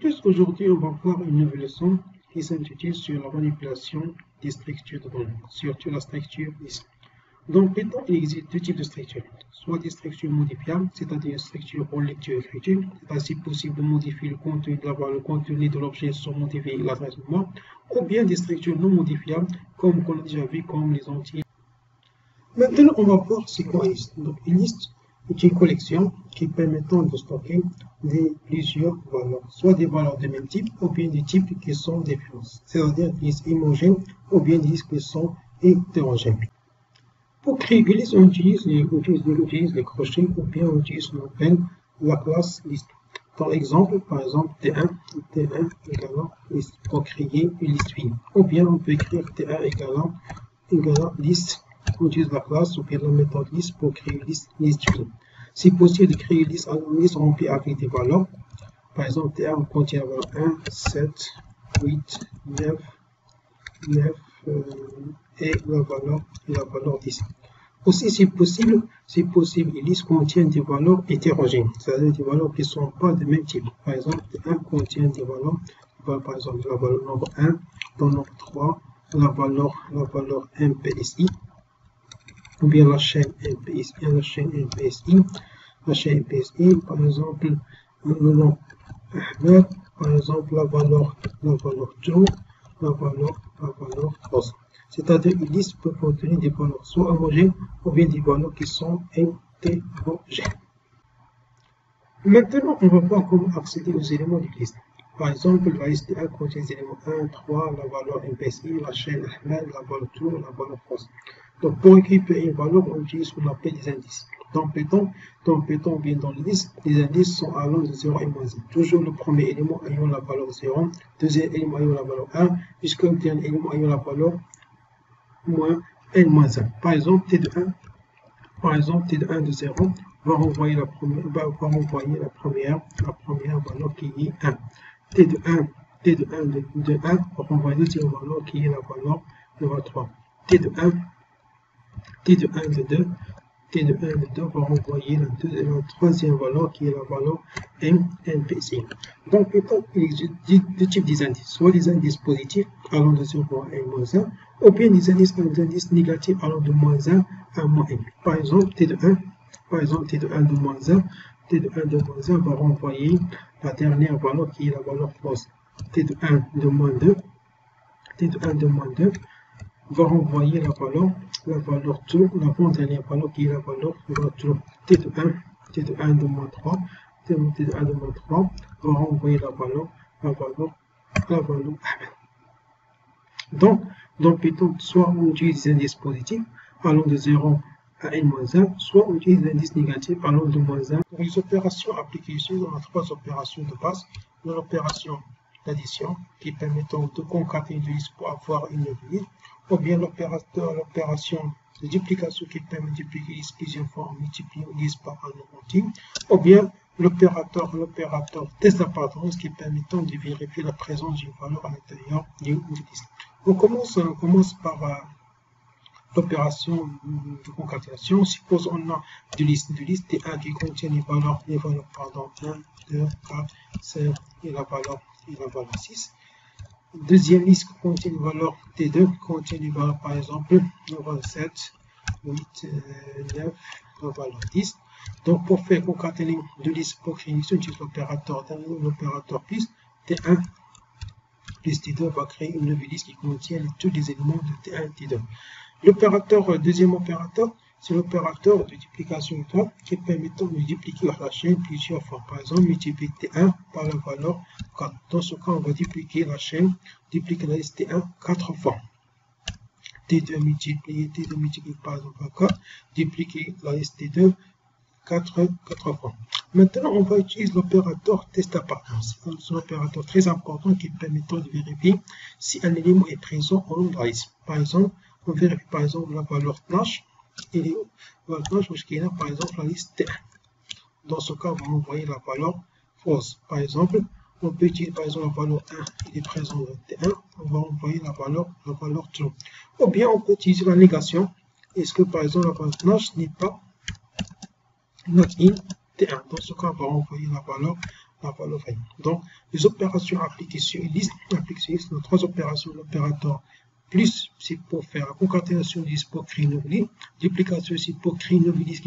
Aujourd'hui, on va voir une nouvelle leçon qui s'intitule sur la manipulation des structures de données, surtout la structure liste. Dans Python, il existe deux types de structures, soit des structures modifiables, c'est-à-dire une structure en lecture-écriture, c'est ainsi possible de modifier le contenu le contenu de l'objet sans modifier l'adresse mémoire, ou bien des structures non modifiables, comme on a déjà vu, comme les entiers. Maintenant, on va voir c'est quoi une liste. Donc, une liste est une collection qui permettant de stocker plusieurs valeurs, soit des valeurs de même type, ou bien des types qui sont différents, c'est-à-dire des listes homogènes, ou bien des listes qui sont hétérogènes. Pour créer une liste, on utilise les crochets, ou bien on utilise ce qu'on appelle la classe liste. Par exemple, T1 égale liste pour créer une liste finie. Ou bien on peut écrire T1 égale liste. On utilise la classe ou bien la méthode liste pour créer une liste finie. C'est possible de créer une liste remplie avec des valeurs. Par exemple, T1 contient la valeur 1, 7, 8, 9 et la valeur 10. Aussi, c'est possible, une liste contient des valeurs hétérogènes, c'est-à-dire des valeurs qui ne sont pas de même type. Par exemple, T1 contient des valeurs, par exemple, la valeur nombre 1, dans nombre 3, la valeur MPSI, ou bien la chaîne MPSI, par exemple, le nom Ahmed, par exemple, la valeur true, la valeur false. C'est-à-dire une liste peut contenir des valeurs soit homogènes ou bien des valeurs qui sont hétérogènes. Maintenant, on va voir comment accéder aux éléments d'une liste. Par exemple, la liste 1 contient les éléments 1, 3, la valeur MPSI, la chaîne Ahmed, la valeur true, la valeur false. Donc, pour récupérer une valeur, on utilise ce qu'on appelle des indices. Dans Python, bien dans les listes, les indices sont allant de 0 et moins 1. Toujours le premier élément ayant la valeur 0, deuxième élément ayant la valeur 1, jusqu'au dernier élément ayant la valeur moins n moins 1. Par exemple, T de 1 de 0 va renvoyer la première valeur qui est 1. T de 1 va renvoyer la deuxième valeur qui est la valeur 3. T de 1 de 2 va renvoyer la troisième valeur qui est la valeur MPSI. Donc, il existe deux types d'indices, soit des indices positifs allant de 0 à n moins 1, ou bien des indices négatifs allant de moins 1 à moins n. Par exemple, T de 1 de moins 1, va renvoyer la dernière valeur qui est la valeur false. T de 1 de moins 2, va renvoyer la valeur true, l'avant-dernière valeur qui est la valeur true. T de 1 de moins 3, va renvoyer la valeur. Donc, dans Python, soit on utilise des indices positifs allant de 0 à n-1, soit on utilise des indices négatifs allant de moins 1. Pour les opérations appliquées ici, on a trois opérations de base. L'opération d'addition qui permettant de concaténer une liste pour avoir une nouvelle liste, ou bien l'opération de duplication qui permet de dupliquer une liste plusieurs fois en multipliant une liste par un nombre entier, ou bien l'opérateur test d'appartenance qui permettant de vérifier la présence d'une valeur à l'intérieur d'une liste. On commence par l'opération de concaténation. Suppose on a deux listes T1 qui contient les valeurs 1, 2, 4, 5 et la valeur 6. Deuxième liste qui contient les valeurs T2 qui contient les valeurs par exemple 7, 8, 9, la valeur 10. Donc pour faire concaténer deux listes pour créer une liste, on utilise l'opérateur plus T1 plus T2 va créer une nouvelle liste qui contient tous les éléments de T1 et T2. Deuxième opérateur, c'est l'opérateur de duplication étoile qui permettant de dupliquer la chaîne plusieurs fois. Par exemple, multiplier T1 par la valeur 4. Dans ce cas, on va dupliquer la liste T1 4 fois. T2 multiplié par exemple 4, dupliquer la liste T2 4 fois. Maintenant, on va utiliser l'opérateur test d'appartenance. C'est un opérateur très important qui permettant de vérifier si un élément est présent au long de la liste. Par exemple, on vérifie par exemple la valeur slash, et la valeur qui est là, par exemple la liste T1. Dans ce cas, on va envoyer la valeur false. Par exemple, on peut utiliser par exemple la valeur 1 qui est présente dans T1, on va envoyer la valeur true. Ou bien on peut utiliser la négation. Est-ce que par exemple la valeur slash n'est pas not in T1? Dans ce cas, on va envoyer la la valeur vraie. Donc, les opérations appliquées sur une liste, sont trois opérations. L'opérateur plus, c'est pour faire la concaténation de liste pour créer une nouvelle liste. Duplication, c'est pour créer une nouvelle liste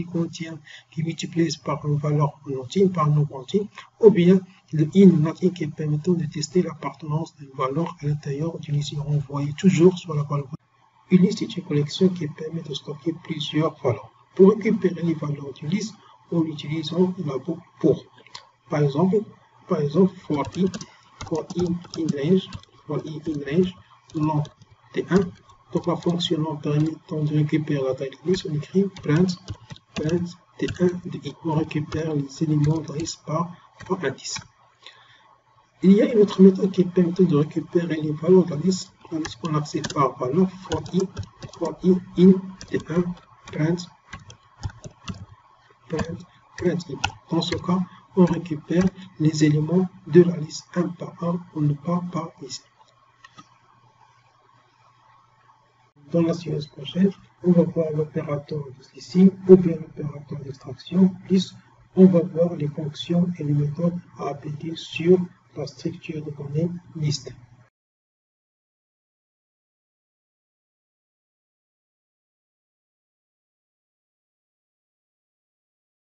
qui multiplie par une valeur entière, par un nombre entier. Ou bien, le in qui permettant de tester l'appartenance d'une valeur à l'intérieur d'une liste renvoyée toujours sur la valeur. Une liste est une collection qui permet de stocker plusieurs valeurs. Pour récupérer les valeurs d'une liste, en utilisant la boucle pour. Par exemple, for in range, long T1. Donc la fonction long permettant de récupérer la taille de la liste, on écrit print T1 de i. On récupère les éléments de la liste par indice. Il y a une autre méthode qui permet de récupérer les valeurs de la liste qu'on accède par valeur for i in T1 print i. Dans ce cas, on récupère les éléments de la liste un par un, on ne part pas ici. Dans la séance prochaine, on va voir l'opérateur de slicing ou bien l'opérateur d'extraction, plus on va voir les fonctions et les méthodes à appliquer sur la structure de données liste.